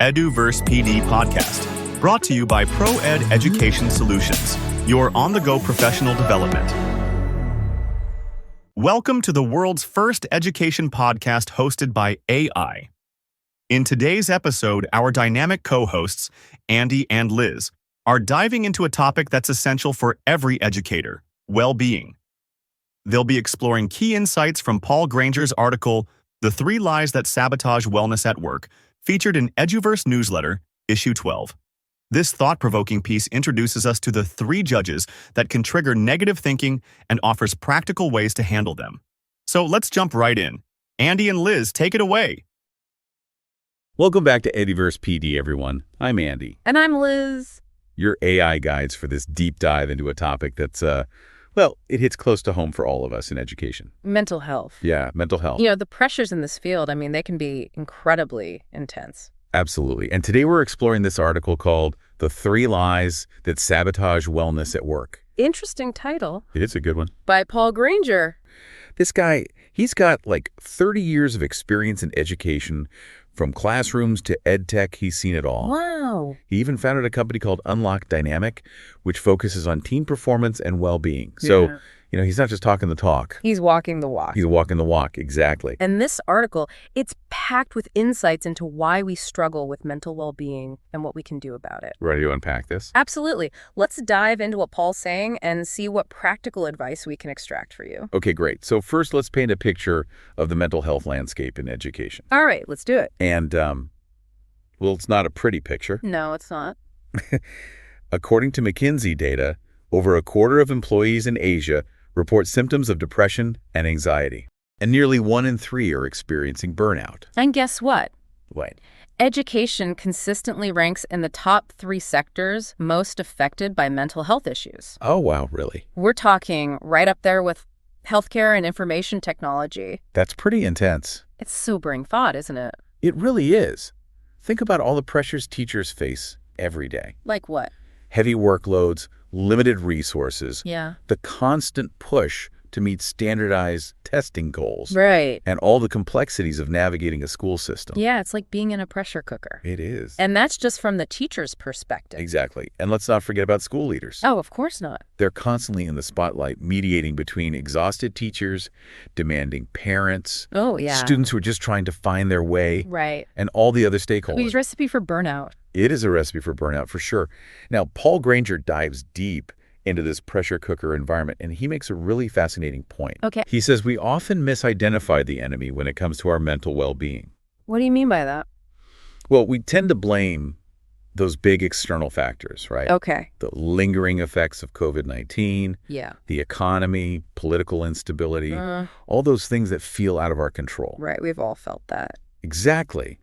EduVerse PD podcast, brought to you by ProEd Education Solutions, your on-the-go professional development. Welcome to the world's first education podcast hosted by AI. In today's episode, our dynamic co-hosts, Andy and Liz, are diving into a topic that's essential for every educator: well-being. They'll be exploring key insights from Paul Grainger's article, The 3 Lies That Sabotage Wellness at Work, featured in EduVerse Newsletter, Issue 12. This thought-provoking piece introduces us to the 3 judges that can trigger negative thinking and offers practical ways to handle them. So let's jump right in. Andy and Liz, take it away. Welcome back to EduVerse PD, everyone. I'm Andy. And I'm Liz. Your AI guides for this deep dive into a topic that's, it hits close to home for all of us in education. Mental health. Yeah, mental health. You know, the pressures in this field, they can be incredibly intense. Absolutely. And today we're exploring this article called The 3 Lies That Sabotage Wellness at Work. Interesting title. It is a good one. By Paul Grainger. This guy, he's got like 30 years of experience in education. From classrooms to ed tech, he's seen it all. Wow. He even founded a company called Unlock Dynamic, which focuses on team performance and well-being. So, he's not just talking the talk. He's walking the walk. He's walking the walk, exactly. And this article, it's packed with insights into why we struggle with mental well-being and what we can do about it. Ready to unpack this? Absolutely. Let's dive into what Paul's saying and see what practical advice we can extract for you. Okay, great. So first, let's paint a picture of the mental health landscape in education. All right, let's do it. And, it's not a pretty picture. No, it's not. According to McKinsey data, over a quarter of employees in Asia report symptoms of depression and anxiety. And nearly 1 in 3 are experiencing burnout. And guess what? What? Education consistently ranks in the top 3 sectors most affected by mental health issues. Oh, wow, really? We're talking right up there with healthcare and information technology. That's pretty intense. It's sobering thought, isn't it? It really is. Think about all the pressures teachers face every day. Like what? Heavy workloads, limited resources, Yeah. the constant push to meet standardized testing goals, Right. and all the complexities of navigating a school system. Yeah, it's like being in a pressure cooker. It is. And that's just from the teacher's perspective. Exactly. And let's not forget about school leaders. Oh, of course not. They're constantly in the spotlight, mediating between exhausted teachers, demanding parents, Oh, yeah. students who are just trying to find their way, Right. and all the other stakeholders. Recipe for burnout. It is a recipe for burnout, for sure. Now, Paul Grainger dives deep into this pressure cooker environment, and he makes a really fascinating point. Okay. He says we often misidentify the enemy when it comes to our mental well-being. What do you mean by that? Well, we tend to blame those big external factors, right? Okay. The lingering effects of COVID-19, Yeah. the economy, political instability, all those things that feel out of our control. Right. We've all felt that. Exactly.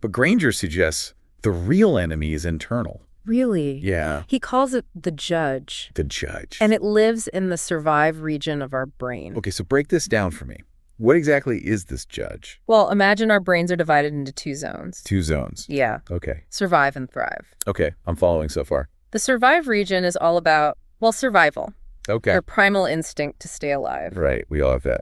But Grainger suggests the real enemy is internal. Really? Yeah. He calls it the judge. The judge. And it lives in the survive region of our brain. Okay, so break this down for me. What exactly is this judge? Well, imagine our brains are divided into 2 zones. 2 zones. Yeah. Okay. Survive and thrive. Okay, I'm following so far. The survive region is all about, survival. Okay. Your primal instinct to stay alive. Right, we all have that.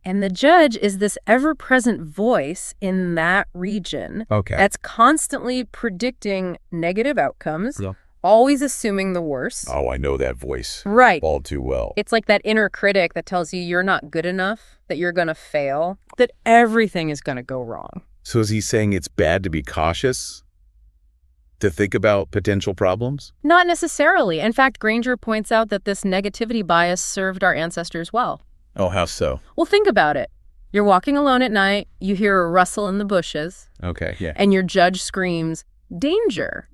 And the judge is this ever-present voice in that region Okay. that's constantly predicting negative outcomes, Yeah. always assuming the worst. Oh, I know that voice. Right. All too well. It's like that inner critic that tells you you're not good enough, that you're going to fail, that everything is going to go wrong. So is he saying it's bad to be cautious? To think about potential problems? Not necessarily. In fact, Grainger points out that this negativity bias served our ancestors well. Oh, how so? Well, think about it. You're walking alone at night, you hear a rustle in the bushes, Okay, yeah. and your judge screams, "Danger."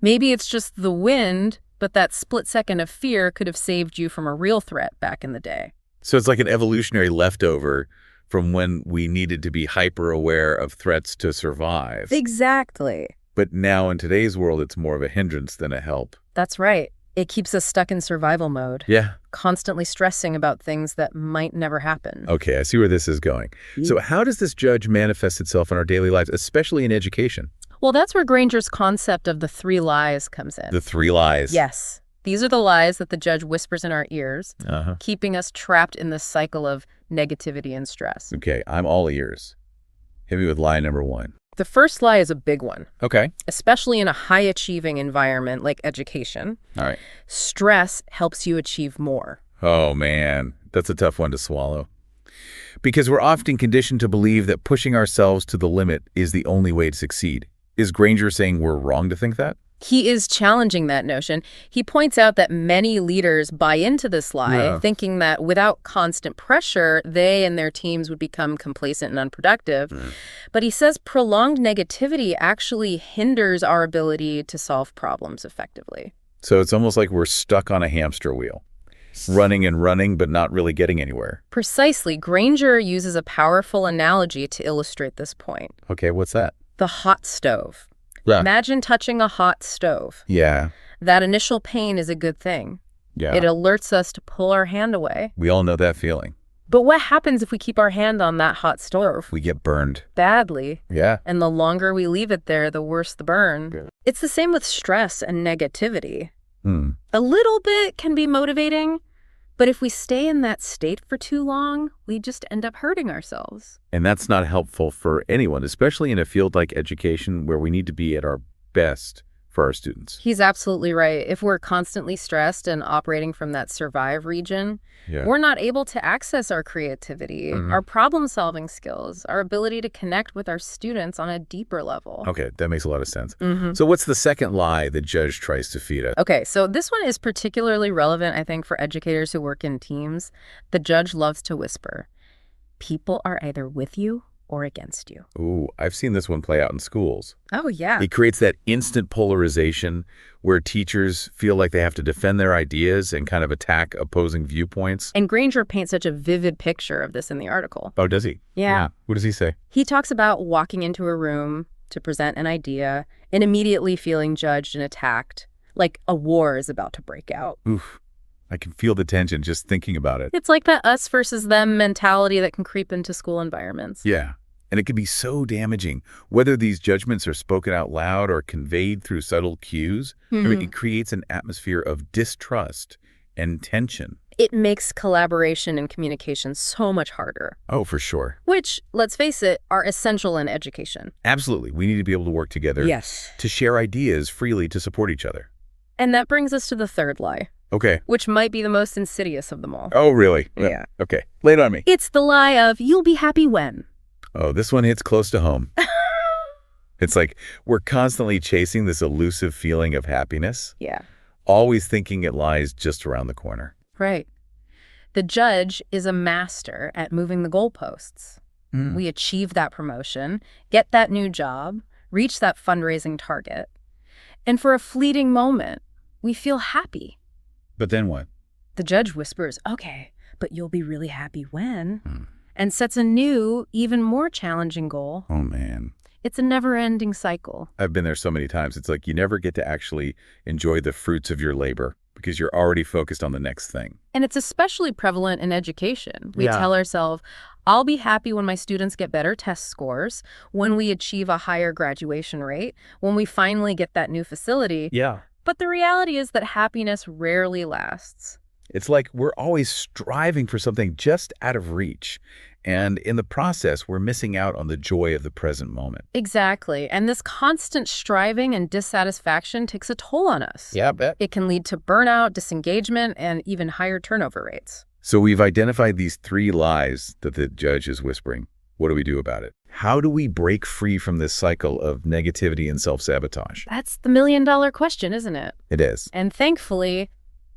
Maybe it's just the wind, but that split second of fear could have saved you from a real threat back in the day. So it's like an evolutionary leftover from when we needed to be hyper-aware of threats to survive. Exactly. But now in today's world, it's more of a hindrance than a help. That's right. It keeps us stuck in survival mode. Yeah. Constantly stressing about things that might never happen. Okay, I see where this is going. So how does this judge manifest itself in our daily lives, especially in education? Well, that's where Grainger's concept of the 3 lies comes in. The 3 lies. Yes. These are the lies that the judge whispers in our ears, keeping us trapped in this cycle of negativity and stress. Okay, I'm all ears. Hit me with lie number 1. The first lie is a big one, Okay. especially in a high-achieving environment like education. All right. Stress helps you achieve more. Oh, man. That's a tough one to swallow. Because we're often conditioned to believe that pushing ourselves to the limit is the only way to succeed. Is Grainger saying we're wrong to think that? He is challenging that notion. He points out that many leaders buy into this lie, thinking that without constant pressure, they and their teams would become complacent and unproductive. But he says prolonged negativity actually hinders our ability to solve problems effectively. So it's almost like we're stuck on a hamster wheel, running and running, but not really getting anywhere. Precisely. Grainger uses a powerful analogy to illustrate this point. Okay, what's that? The hot stove. Yeah. Imagine touching a hot stove. Yeah. That initial pain is a good thing. Yeah. It alerts us to pull our hand away. We all know that feeling. But what happens if we keep our hand on that hot stove? We get burned. Badly. Yeah. And the longer we leave it there, the worse the burn. Yeah. It's the same with stress and negativity. A little bit can be motivating, but if we stay in that state for too long, we just end up hurting ourselves. And that's not helpful for anyone, especially in a field like education where we need to be at our best for our students. He's absolutely right. If we're constantly stressed and operating from that survive region, we're not able to access our creativity, our problem-solving skills, our ability to connect with our students on a deeper level. Okay, that makes a lot of sense. So what's the second lie the judge tries to feed us? Okay, so this one is particularly relevant, I think, for educators who work in teams. The judge loves to whisper, people are either with you or against you. Ooh, I've seen this one play out in schools. Oh, yeah. It creates that instant polarization where teachers feel like they have to defend their ideas and kind of attack opposing viewpoints. And Grainger paints such a vivid picture of this in the article. Oh, does he? Yeah. What does he say? He talks about walking into a room to present an idea and immediately feeling judged and attacked, like a war is about to break out. Oof. I can feel the tension just thinking about it. It's like that us versus them mentality that can creep into school environments. Yeah. And it can be so damaging, whether these judgments are spoken out loud or conveyed through subtle cues. I mean, it creates an atmosphere of distrust and tension. It makes collaboration and communication so much harder. Oh, for sure. Which, let's face it, are essential in education. Absolutely. We need to be able to work together. Yes. To share ideas freely to support each other. And that brings us to the third lie. Okay. Which might be the most insidious of them all. Oh, really? Yeah. Okay. Lay it on me. It's the lie of, you'll be happy when. Oh, this one hits close to home. It's like we're constantly chasing this elusive feeling of happiness. Yeah. Always thinking it lies just around the corner. Right. The judge is a master at moving the goalposts. We achieve that promotion, get that new job, reach that fundraising target. And for a fleeting moment, we feel happy. But then what? The judge whispers, okay, but you'll be really happy when, and sets a new, even more challenging goal. Oh, man. It's a never-ending cycle. I've been there so many times. It's like you never get to actually enjoy the fruits of your labor because you're already focused on the next thing. And it's especially prevalent in education. We tell ourselves, I'll be happy when my students get better test scores, when we achieve a higher graduation rate, when we finally get that new facility. Yeah. But the reality is that happiness rarely lasts. It's like we're always striving for something just out of reach. And in the process, we're missing out on the joy of the present moment. Exactly. And this constant striving and dissatisfaction takes a toll on us. Yeah, I bet. It can lead to burnout, disengagement, and even higher turnover rates. So we've identified these three lies that the judge is whispering. What do we do about it? How do we break free from this cycle of negativity and self-sabotage? That's the million-dollar question, isn't it? It is. And thankfully,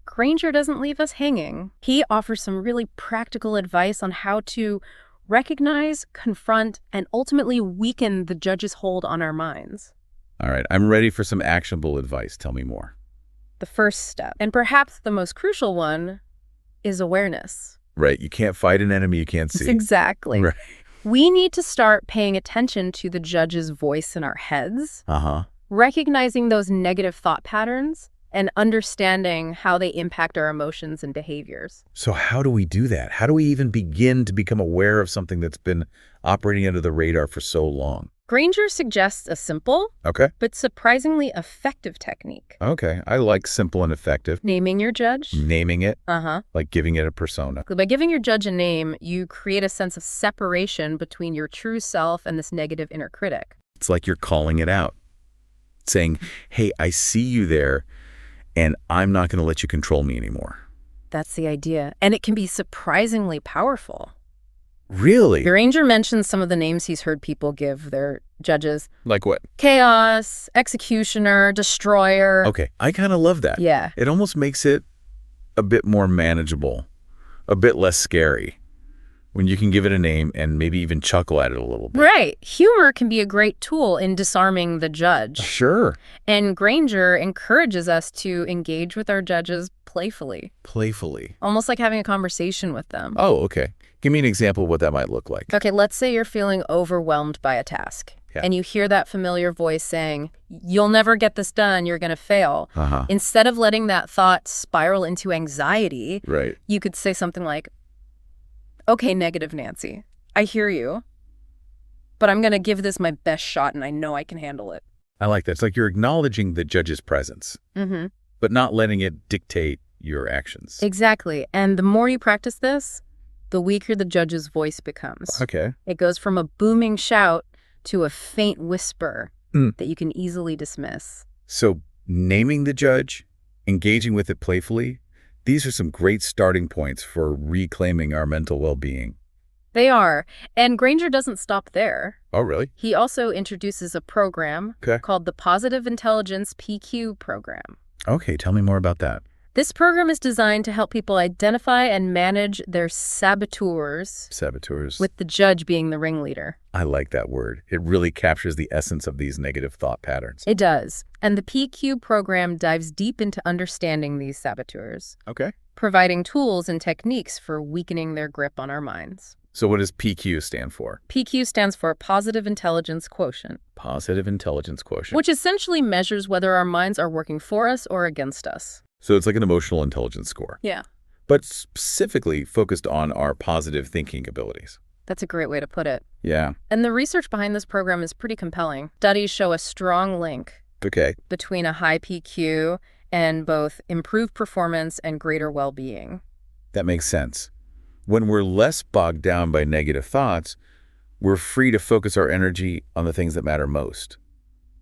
Grainger doesn't leave us hanging. He offers some really practical advice on how to recognize, confront, and ultimately weaken the judge's hold on our minds. All right, I'm ready for some actionable advice. Tell me more. The first step, and perhaps the most crucial one, is awareness. Right, you can't fight an enemy you can't see. Exactly. Right. We need to start paying attention to the judge's voice in our heads, recognizing those negative thought patterns, and understanding how they impact our emotions and behaviors. So how do we do that? How do we even begin to become aware of something that's been operating under the radar for so long? Grainger suggests a simple, but surprisingly effective technique. Okay, I like simple and effective. Naming your judge. Naming it, like giving it a persona. By giving your judge a name, you create a sense of separation between your true self and this negative inner critic. It's like you're calling it out, saying, hey, I see you there, and I'm not going to let you control me anymore. That's the idea. And it can be surprisingly powerful. Really? Grainger mentions some of the names he's heard people give their judges. Like what? Chaos, executioner, destroyer. Okay, I kind of love that. Yeah. It almost makes it a bit more manageable, a bit less scary, when you can give it a name and maybe even chuckle at it a little bit. Right. Humor can be a great tool in disarming the judge. Sure. And Grainger encourages us to engage with our judges playfully. Playfully. Almost like having a conversation with them. Oh, okay. Give me an example of what that might look like. Okay, let's say you're feeling overwhelmed by a task. Yeah. And you hear that familiar voice saying, you'll never get this done, you're going to fail. Instead of letting that thought spiral into anxiety, Right. you could say something like, okay, negative Nancy, I hear you, but I'm going to give this my best shot and I know I can handle it. I like that. It's like you're acknowledging the judge's presence, but not letting it dictate your actions. Exactly. And the more you practice this, the weaker the judge's voice becomes. Okay. It goes from a booming shout to a faint whisper that you can easily dismiss. So naming the judge, engaging with it playfully, these are some great starting points for reclaiming our mental well-being. They are. And Grainger doesn't stop there. Oh, really? He also introduces a program called the Positive Intelligence PQ program. Okay, tell me more about that. This program is designed to help people identify and manage their saboteurs. Saboteurs. With the judge being the ringleader. I like that word. It really captures the essence of these negative thought patterns. It does. And the PQ program dives deep into understanding these saboteurs. Okay. Providing tools and techniques for weakening their grip on our minds. So what does PQ stand for? PQ stands for Positive Intelligence Quotient. Positive Intelligence Quotient. Which essentially measures whether our minds are working for us or against us. So it's like an emotional intelligence score. Yeah. But specifically focused on our positive thinking abilities. That's a great way to put it. Yeah. And the research behind this program is pretty compelling. Studies show a strong link between a high PQ and both improved performance and greater well-being. That makes sense. When we're less bogged down by negative thoughts, we're free to focus our energy on the things that matter most,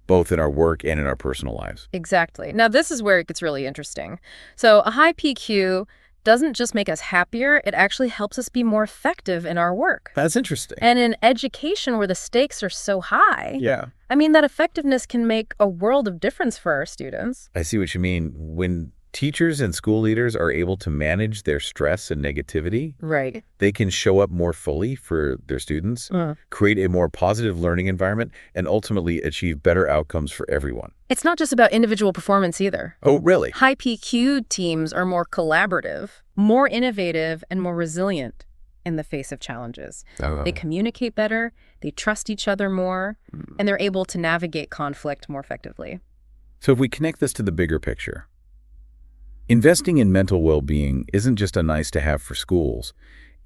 both in our work and in our personal lives. Exactly. Now, this is where it gets really interesting. So a high PQ doesn't just make us happier, it actually helps us be more effective in our work. That's interesting. And in education where the stakes are so high, yeah, that effectiveness can make a world of difference for our students. I see what you mean. When teachers and school leaders are able to manage their stress and negativity, right, they can show up more fully for their students, create a more positive learning environment, and ultimately achieve better outcomes for everyone. It's not just about individual performance either. Oh, really? High PQ teams are more collaborative, more innovative, and more resilient in the face of challenges. They communicate better, they trust each other more, and they're able to navigate conflict more effectively. So if we connect this to the bigger picture, investing in mental well-being isn't just a nice-to-have for schools.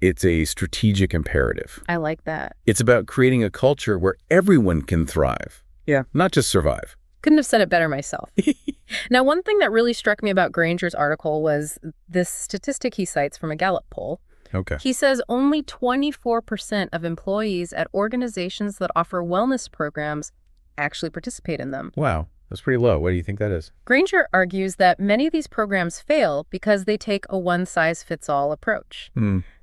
It's a strategic imperative. I like that. It's about creating a culture where everyone can thrive. Yeah. Not just survive. Couldn't have said it better myself. Now, one thing that really struck me about Grainger's article was this statistic he cites from a Gallup poll. Okay. He says only 24% of employees at organizations that offer wellness programs actually participate in them. Wow. That's pretty low. What do you think that is? Grainger argues that many of these programs fail because they take a one-size-fits-all approach.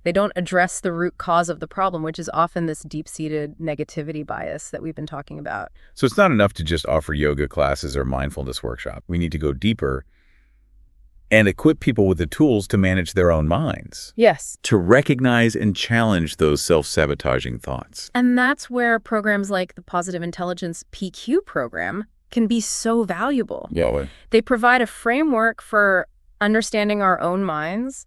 They don't address the root cause of the problem, which is often this deep-seated negativity bias that we've been talking about. So it's not enough to just offer yoga classes or mindfulness workshop. We need to go deeper and equip people with the tools to manage their own minds. Yes. To recognize and challenge those self-sabotaging thoughts. And that's where programs like the Positive Intelligence PQ program can be so valuable. Yeah. They provide a framework for understanding our own minds,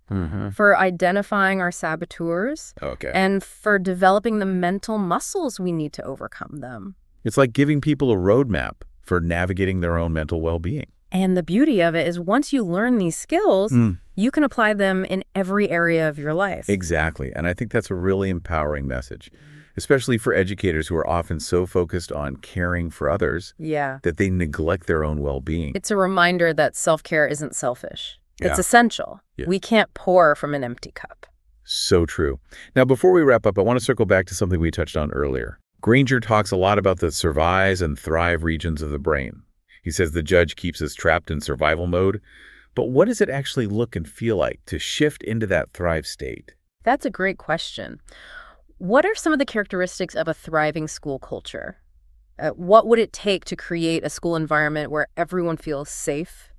for identifying our saboteurs, and for developing the mental muscles we need to overcome them. It's like giving people a roadmap for navigating their own mental well-being. And the beauty of it is once you learn these skills, you can apply them in every area of your life. Exactly. And I think that's a really empowering message, especially for educators who are often so focused on caring for others that they neglect their own well-being. It's a reminder that self-care isn't selfish. It's essential. We can't pour from an empty cup. So true. Now, before we wrap up, I want to circle back to something we touched on earlier. Grainger talks a lot about the survive and thrive regions of the brain. He says the judge keeps us trapped in survival mode, but what does it actually look and feel like to shift into that thrive state? That's a great question. What are some of the characteristics of a thriving school culture? What would it take to create a school environment where everyone feels safe,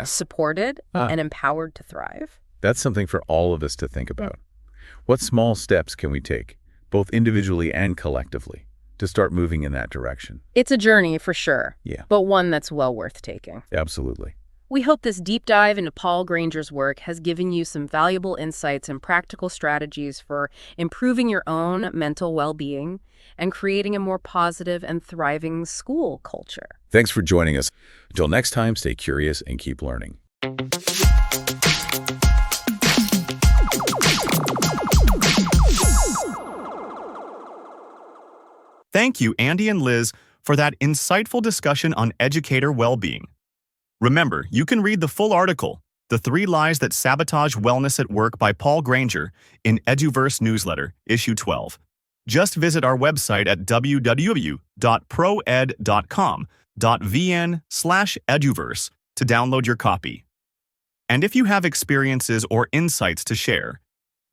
supported, and empowered to thrive? That's something for all of us to think about. What small steps can we take, both individually and collectively, to start moving in that direction? It's a journey for sure, but one that's well worth taking. Absolutely. We hope this deep dive into Paul Grainger's work has given you some valuable insights and practical strategies for improving your own mental well-being and creating a more positive and thriving school culture. Thanks for joining us. Until next time, stay curious and keep learning. Thank you, Andy and Liz, for that insightful discussion on educator well-being. Remember, you can read the full article, The 3 Lies That Sabotage Wellness at Work by Paul Grainger, in EduVerse Newsletter, Issue 12. Just visit our website at www.proed.com.vn/eduverse to download your copy. And if you have experiences or insights to share,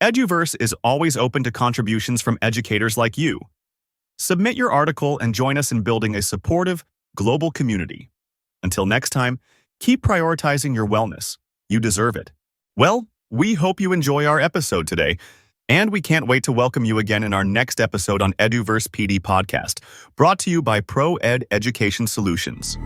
EduVerse is always open to contributions from educators like you. Submit your article and join us in building a supportive, global community. Until next time, keep prioritizing your wellness. You deserve it. Well, we hope you enjoy our episode today, and we can't wait to welcome you again in our next episode on EduVerse PD Podcast, brought to you by ProEd Education Solutions.